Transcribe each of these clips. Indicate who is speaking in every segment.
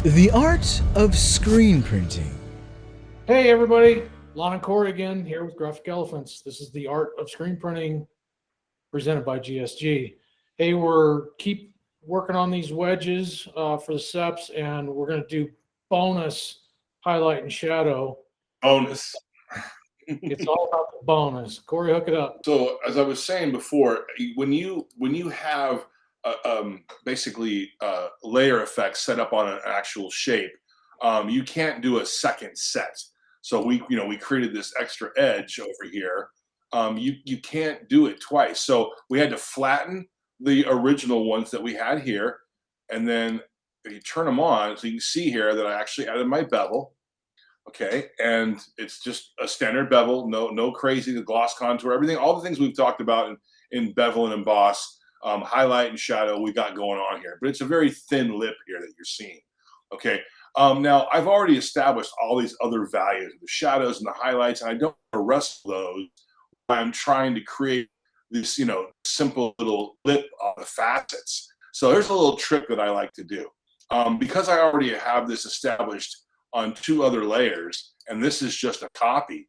Speaker 1: The art of screen printing.
Speaker 2: Hey everybody, Lon and Cory again here with Graphic Elephants. This is the art of screen printing presented by GSG. Hey, we're keep working on these wedges for the steps, and we're going to do bonus highlight and shadow.
Speaker 3: Bonus.
Speaker 2: It's all about the bonus. Cory, hook it up.
Speaker 3: So as I was saying before, when you have basically layer effects set up on an actual shape, you can't do a second set. So we created this extra edge over here. You can't do it twice. So we had to flatten the original ones that we had here, and then if you turn them on, so you can see here that I actually added my bevel. Okay, and it's just a standard bevel, no crazy, the gloss contour, everything, all the things we've talked about in bevel and emboss, highlight and shadow we got going on here. But it's a very thin lip here that you're seeing. Okay, now I've already established all these other values, the shadows and the highlights, and I don't want to wrestle those. I'm trying to create this, simple little lip on the facets. So there's a little trick that I like to do. Because I already have this established on two other layers, and this is just a copy,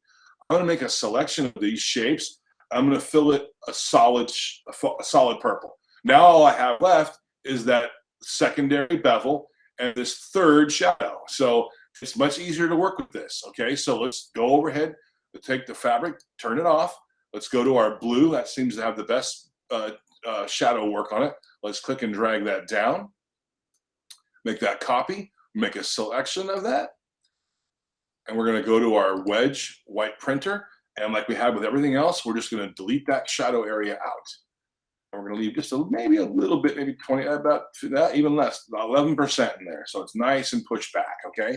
Speaker 3: I'm going to make a selection of these shapes. I'm going to fill it a solid purple. Now all I have left is that secondary bevel and this third shadow. So it's much easier to work with this. Okay, so let's go overhead, take the fabric, turn it off. Let's go to our blue. That seems to have the best shadow work on it. Let's click and drag that down. Make that copy. Make a selection of that, and we're going to go to our wedge white printer, and like we had with everything else, we're just going to delete that shadow area out, and we're going to leave just maybe a little bit, maybe 20, about that, even less, about 11% in there, so it's nice and pushed back. Okay,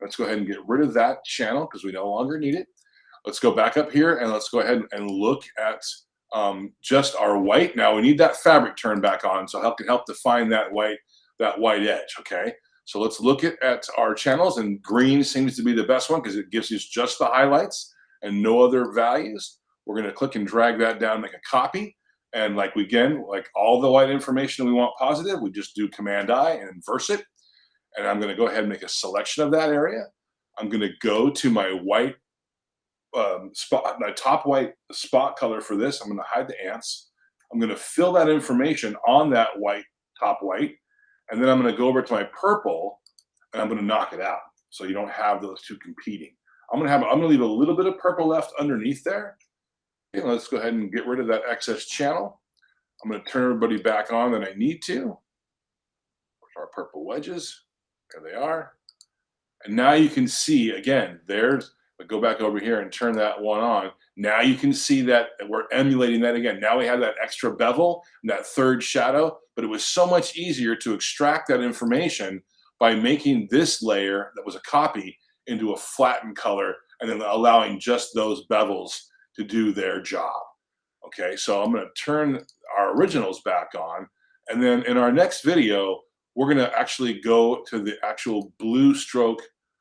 Speaker 3: let's go ahead and get rid of that channel because we no longer need it. Let's go back up here and let's go ahead and look at just our white. Now we need that fabric turned back on, so it can help define that white edge. Okay, so let's look at our channels, and green seems to be the best one because it gives us just the highlights and no other values. We're going to click and drag that down, make a copy, and like all the white information we want positive, we just do Command-I and inverse it, and I'm going to go ahead and make a selection of that area. I'm going to go to my white spot, my top white spot color for this. I'm going to hide the ants. I'm going to fill that information on that top white. And then I'm going to go over to my purple, and I'm going to knock it out, so you don't have those two competing. I'm going to leave a little bit of purple left underneath there. Okay, let's go ahead and get rid of that excess channel. I'm going to turn everybody back on that I need to. Our purple wedges, there they are. And now you can see again. Go back over here and turn that one on. Now you can see that we're emulating that again. Now we have that extra bevel and that third shadow, but it was so much easier to extract that information by making this layer that was a copy into a flattened color and then allowing just those bevels to do their job. Okay, so I'm going to turn our originals back on, and then in our next video, we're going to actually go to the actual blue stroke,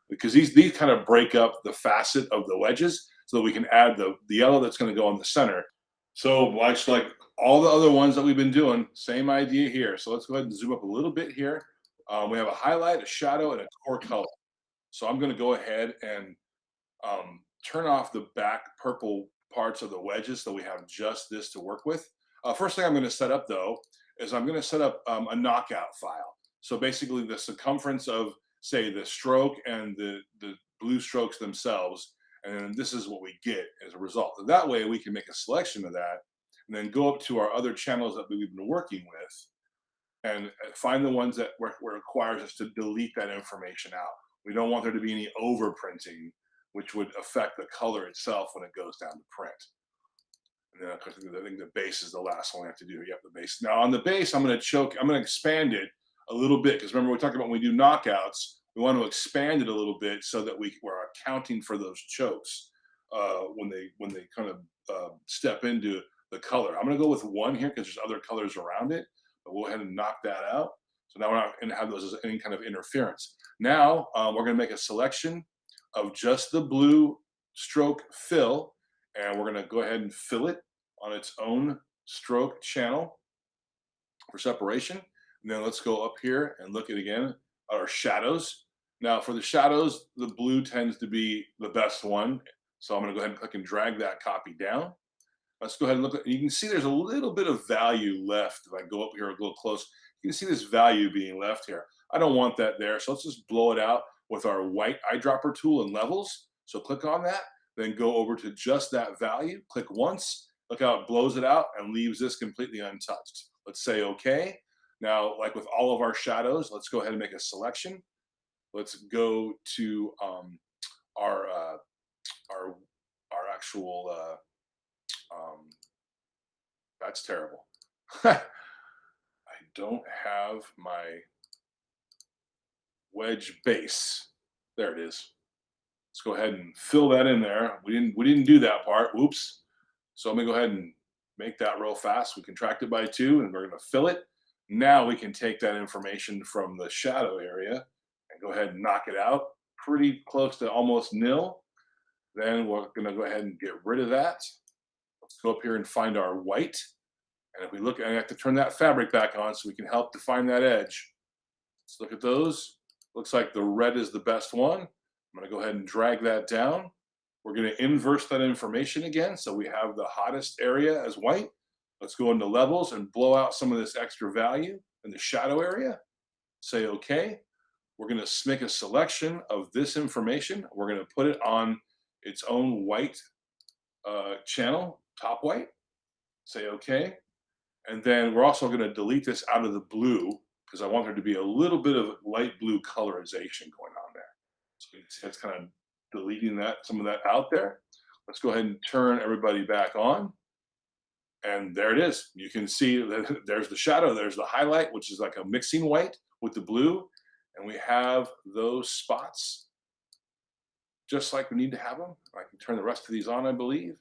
Speaker 3: because these kind of break up the facet of the wedges so that we can add the yellow that's going to go in the center. So like all the other ones that we've been doing, same idea here. So let's go ahead and zoom up a little bit here. We have a highlight, a shadow, and a core color. So I'm going to go ahead and turn off the back purple parts of the wedges so we have just this to work with. First thing I'm going to set up, though, is I'm going to set up a knockout file. So basically the circumference of, say, the stroke and the blue strokes themselves, and then this is what we get as a result. And that way we can make a selection of that and then go up to our other channels that we've been working with and find the ones that requires us to delete that information out. We don't want there to be any overprinting, which would affect the color itself when it goes down to print. And then I think the base is the last one we have to do. Yep, the base. Now on the base, I'm going to expand it a little bit, because remember we talked about when we do knockouts, we want to expand it a little bit so that we're accounting for those chokes when they kind of step into the color. I'm going to go with 1 here because there's other colors around it, but we'll go ahead and knock that out. So now we're not going to have those as any kind of interference. Now we're going to make a selection of just the blue stroke fill, and we're going to go ahead and fill it on its own stroke channel for separation. And then let's go up here and look at again our shadows. Now for the shadows, the blue tends to be the best one. So I'm going to go ahead and click and drag that copy down. Let's go ahead and look at, you can see there's a little bit of value left. If I go up here a little close, you can see this value being left here. I don't want that there. So let's just blow it out with our white eyedropper tool and levels. So click on that, then go over to just that value, click once, look how it blows it out and leaves this completely untouched. Let's say okay. Now, like with all of our shadows, let's go ahead and make a selection. Let's go to our actual, that's terrible. I don't have my wedge base. There it is. Let's go ahead and fill that in there. We didn't do that part. Whoops. So I'm gonna go ahead and make that real fast. We contract it by 2 and we're gonna fill it. Now we can take that information from the shadow area and go ahead and knock it out pretty close to almost nil. Then we're gonna go ahead and get rid of that. Let's go up here and find our white. And if we look, I have to turn that fabric back on so we can help define that edge. Let's look at those. Looks like the red is the best one. I'm going to go ahead and drag that down. We're going to inverse that information again. So we have the hottest area as white. Let's go into levels and blow out some of this extra value in the shadow area. Say okay. We're going to make a selection of this information. We're going to put it on its own white channel, top white. Say okay. And then we're also going to delete this out of the blue because I want there to be a little bit of light blue colorization going on there. So it's kind of deleting that, some of that out there. Let's go ahead and turn everybody back on. And there it is. You can see that there's the shadow, there's the highlight, which is like a mixing white with the blue. And we have those spots just like we need to have them. I can turn the rest of these on, I believe.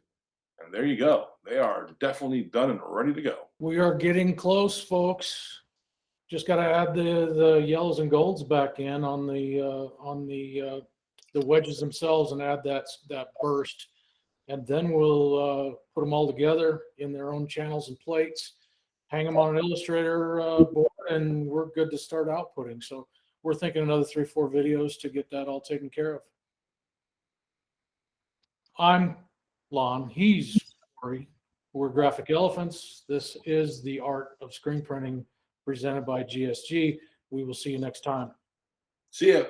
Speaker 3: And there you go. They are definitely done and ready to go.
Speaker 2: We are getting close, folks. Just got to add the yellows and golds back in on the wedges themselves and add that burst, and then we'll put them all together in their own channels and plates, hang them on an Illustrator board, and we're good to start outputting. So we're thinking another 3-4 videos to get that all taken care of. I'm Lon. He's Cory. We're Graphic Elephants. This is the art of screen printing presented by GSG. We will see you next time.
Speaker 3: See ya.